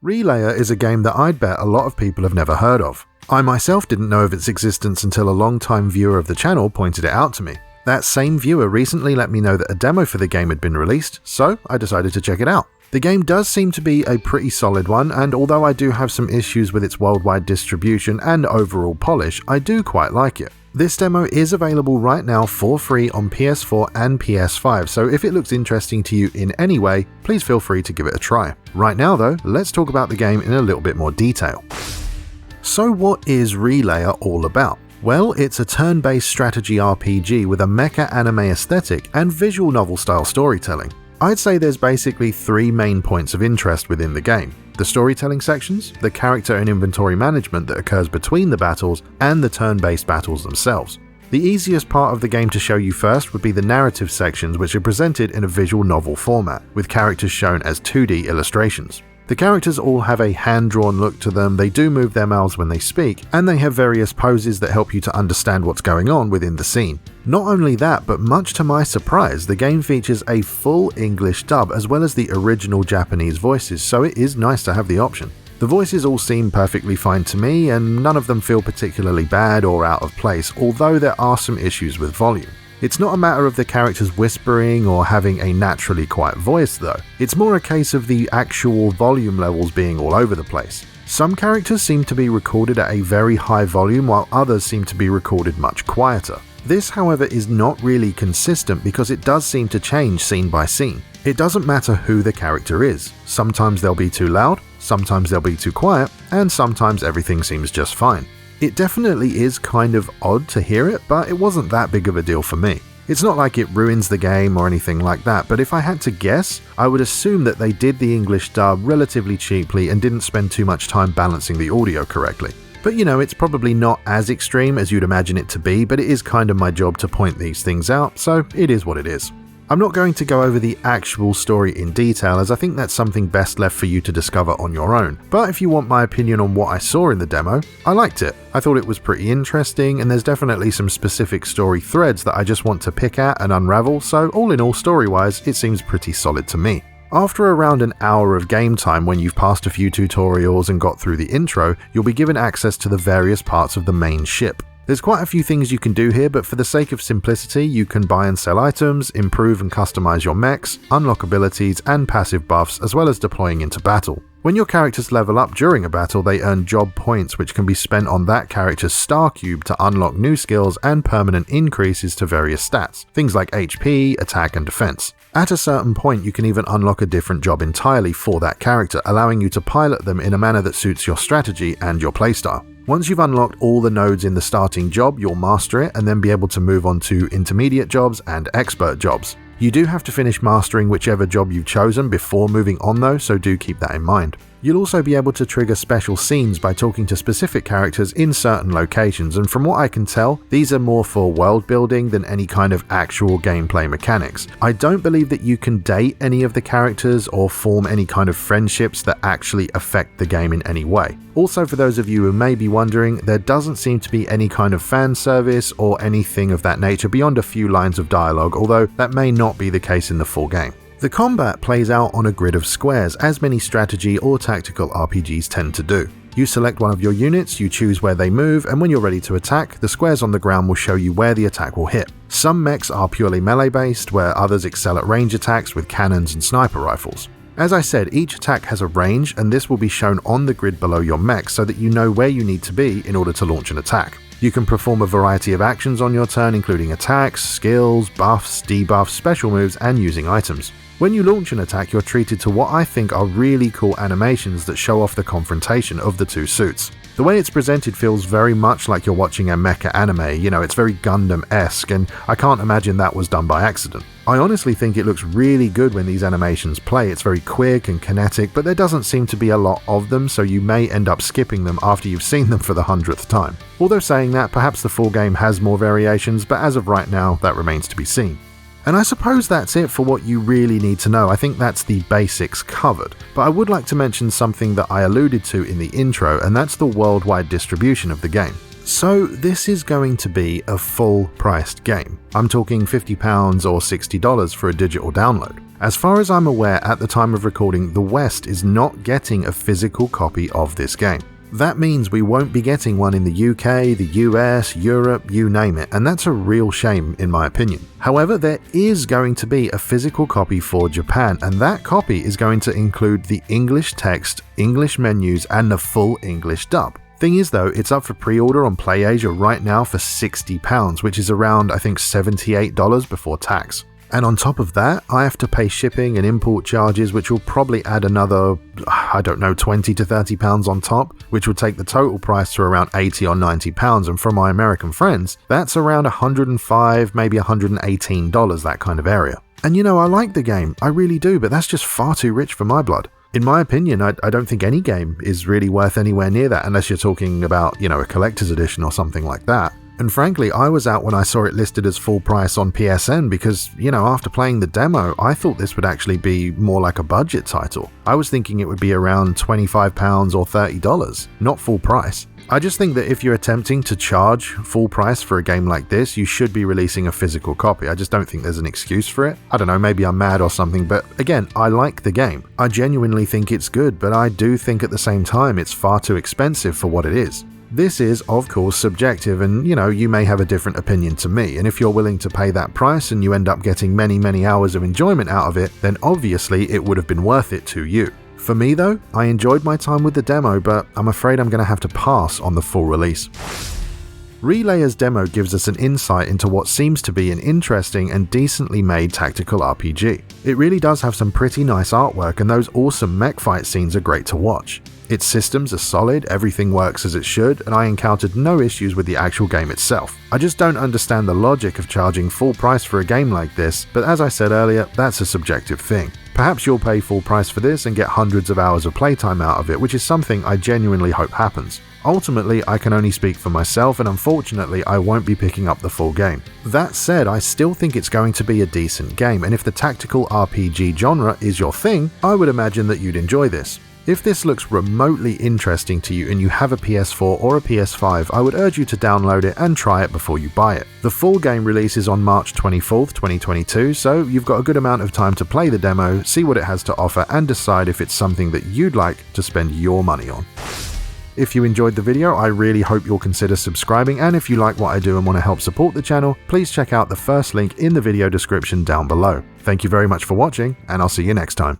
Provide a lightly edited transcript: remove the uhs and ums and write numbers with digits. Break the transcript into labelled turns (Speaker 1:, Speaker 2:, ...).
Speaker 1: Relayer is a game that I'd bet a lot of people have never heard of. I myself didn't know of its existence until a long-time viewer of the channel pointed it out to me. That same viewer recently let me know that a demo for the game had been released, so I decided to check it out. The game does seem to be a pretty solid one, and although I do have some issues with its worldwide distribution and overall polish, I do quite like it. This demo is available right now for free on PS4 and PS5, so if it looks interesting to you in any way, please feel free to give it a try. Right now though, let's talk about the game in a little bit more detail. So what is Relayer all about? Well, it's a turn-based strategy RPG with a mecha anime aesthetic and visual novel style storytelling. I'd say there's basically three main points of interest within the game: the storytelling sections, the character and inventory management that occurs between the battles, and the turn-based battles themselves. The easiest part of the game to show you first would be the narrative sections, which are presented in a visual novel format, with characters shown as 2D illustrations. The characters all have a hand-drawn look to them, they do move their mouths when they speak, and they have various poses that help you to understand what's going on within the scene. Not only that, but much to my surprise, the game features a full English dub as well as the original Japanese voices, so it is nice to have the option. The voices all seem perfectly fine to me, and none of them feel particularly bad or out of place, although there are some issues with volume. It's not a matter of the characters whispering or having a naturally quiet voice though, it's more a case of the actual volume levels being all over the place. Some characters seem to be recorded at a very high volume while others seem to be recorded much quieter. This, however, is not really consistent because it does seem to change scene by scene. It doesn't matter who the character is. Sometimes they'll be too loud, sometimes they'll be too quiet, and sometimes everything seems just fine. It definitely is kind of odd to hear it, but it wasn't that big of a deal for me. It's not like it ruins the game or anything like that, but if I had to guess, I would assume that they did the English dub relatively cheaply and didn't spend too much time balancing the audio correctly. But you know, it's probably not as extreme as you'd imagine it to be, but it is kind of my job to point these things out, so it is what it is. I'm not going to go over the actual story in detail, as I think that's something best left for you to discover on your own, but if you want my opinion on what I saw in the demo, I liked it. I thought it was pretty interesting, and there's definitely some specific story threads that I just want to pick at and unravel, so all in all, story-wise, it seems pretty solid to me. After around an hour of game time, when you've passed a few tutorials and got through the intro, you'll be given access to the various parts of the main ship. There's quite a few things you can do here, but for the sake of simplicity, you can buy and sell items, improve and customize your mechs, unlock abilities and passive buffs, as well as deploying into battle. When your characters level up during a battle, they earn job points which can be spent on that character's star cube to unlock new skills and permanent increases to various stats, things like HP, attack and defense. At a certain point, you can even unlock a different job entirely for that character, allowing you to pilot them in a manner that suits your strategy and your playstyle. Once you've unlocked all the nodes in the starting job, you'll master it and then be able to move on to intermediate jobs and expert jobs. You do have to finish mastering whichever job you've chosen before moving on though, so do keep that in mind. You'll also be able to trigger special scenes by talking to specific characters in certain locations, and from what I can tell, these are more for world building than any kind of actual gameplay mechanics. I don't believe that you can date any of the characters or form any kind of friendships that actually affect the game in any way. Also, for those of you who may be wondering, there doesn't seem to be any kind of fan service or anything of that nature beyond a few lines of dialogue, although that may not be the case in the full game. The combat plays out on a grid of squares, as many strategy or tactical RPGs tend to do. You select one of your units, you choose where they move, and when you're ready to attack, the squares on the ground will show you where the attack will hit. Some mechs are purely melee based, where others excel at range attacks with cannons and sniper rifles. As I said, each attack has a range, and this will be shown on the grid below your mech so that you know where you need to be in order to launch an attack. You can perform a variety of actions on your turn, including attacks, skills, buffs, debuffs, special moves, and using items. When you launch an attack, you're treated to what I think are really cool animations that show off the confrontation of the two suits. The way it's presented feels very much like you're watching a mecha anime, you know, it's very Gundam-esque, and I can't imagine that was done by accident. I honestly think it looks really good when these animations play. It's very quick and kinetic, but there doesn't seem to be a lot of them, so you may end up skipping them after you've seen them for the 100th time. Although saying that, perhaps the full game has more variations, but as of right now, that remains to be seen. And I suppose that's it for what you really need to know. I think that's the basics covered. But I would like to mention something that I alluded to in the intro, and that's the worldwide distribution of the game. So this is going to be a full-priced game. I'm talking £50 or $60 for a digital download. As far as I'm aware at the time of recording, the West is not getting a physical copy of this game. That means we won't be getting one in the UK, the US, Europe, you name it, and that's a real shame in my opinion. However, there is going to be a physical copy for Japan, and that copy is going to include the English text, English menus, and the full English dub. Thing is though, it's up for pre-order on PlayAsia right now for £60, which is around I think $78 before tax. And on top of that, I have to pay shipping and import charges, which will probably add another, I don't know, £20 to £30 on top, which will take the total price to around £80 or £90. And for my American friends, that's around $105, maybe $118, that kind of area. And you know, I like the game, I really do, but that's just far too rich for my blood. In my opinion, I don't think any game is really worth anywhere near that unless you're talking about, you know, a collector's edition or something like that. And frankly, I was out when I saw it listed as full price on PSN because, you know, after playing the demo, I thought this would actually be more like a budget title. I was thinking it would be around £25 or $30, not full price. I just think that if you're attempting to charge full price for a game like this, you should be releasing a physical copy. I just don't think there's an excuse for it. I don't know, maybe I'm mad or something, but again, I like the game. I genuinely think it's good, but I do think at the same time it's far too expensive for what it is. This is, of course, subjective and, you know, you may have a different opinion to me, and if you're willing to pay that price and you end up getting many hours of enjoyment out of it, then obviously it would have been worth it to you. For me though, I enjoyed my time with the demo, but I'm afraid I'm going to have to pass on the full release. Relayer's demo gives us an insight into what seems to be an interesting and decently made tactical RPG. It really does have some pretty nice artwork, and those awesome mech fight scenes are great to watch. Its systems are solid, everything works as it should, and I encountered no issues with the actual game itself. I just don't understand the logic of charging full price for a game like this, but as I said earlier, that's a subjective thing. Perhaps you'll pay full price for this and get hundreds of hours of playtime out of it, which is something I genuinely hope happens. Ultimately, I can only speak for myself, and unfortunately I won't be picking up the full game. That said, I still think it's going to be a decent game, and if the tactical RPG genre is your thing, I would imagine that you'd enjoy this. If this looks remotely interesting to you and you have a PS4 or a PS5, I would urge you to download it and try it before you buy it. The full game releases on March 24th, 2022, so you've got a good amount of time to play the demo, see what it has to offer, and decide if it's something that you'd like to spend your money on. If you enjoyed the video, I really hope you'll consider subscribing, and if you like what I do and want to help support the channel, please check out the first link in the video description down below. Thank you very much for watching, and I'll see you next time.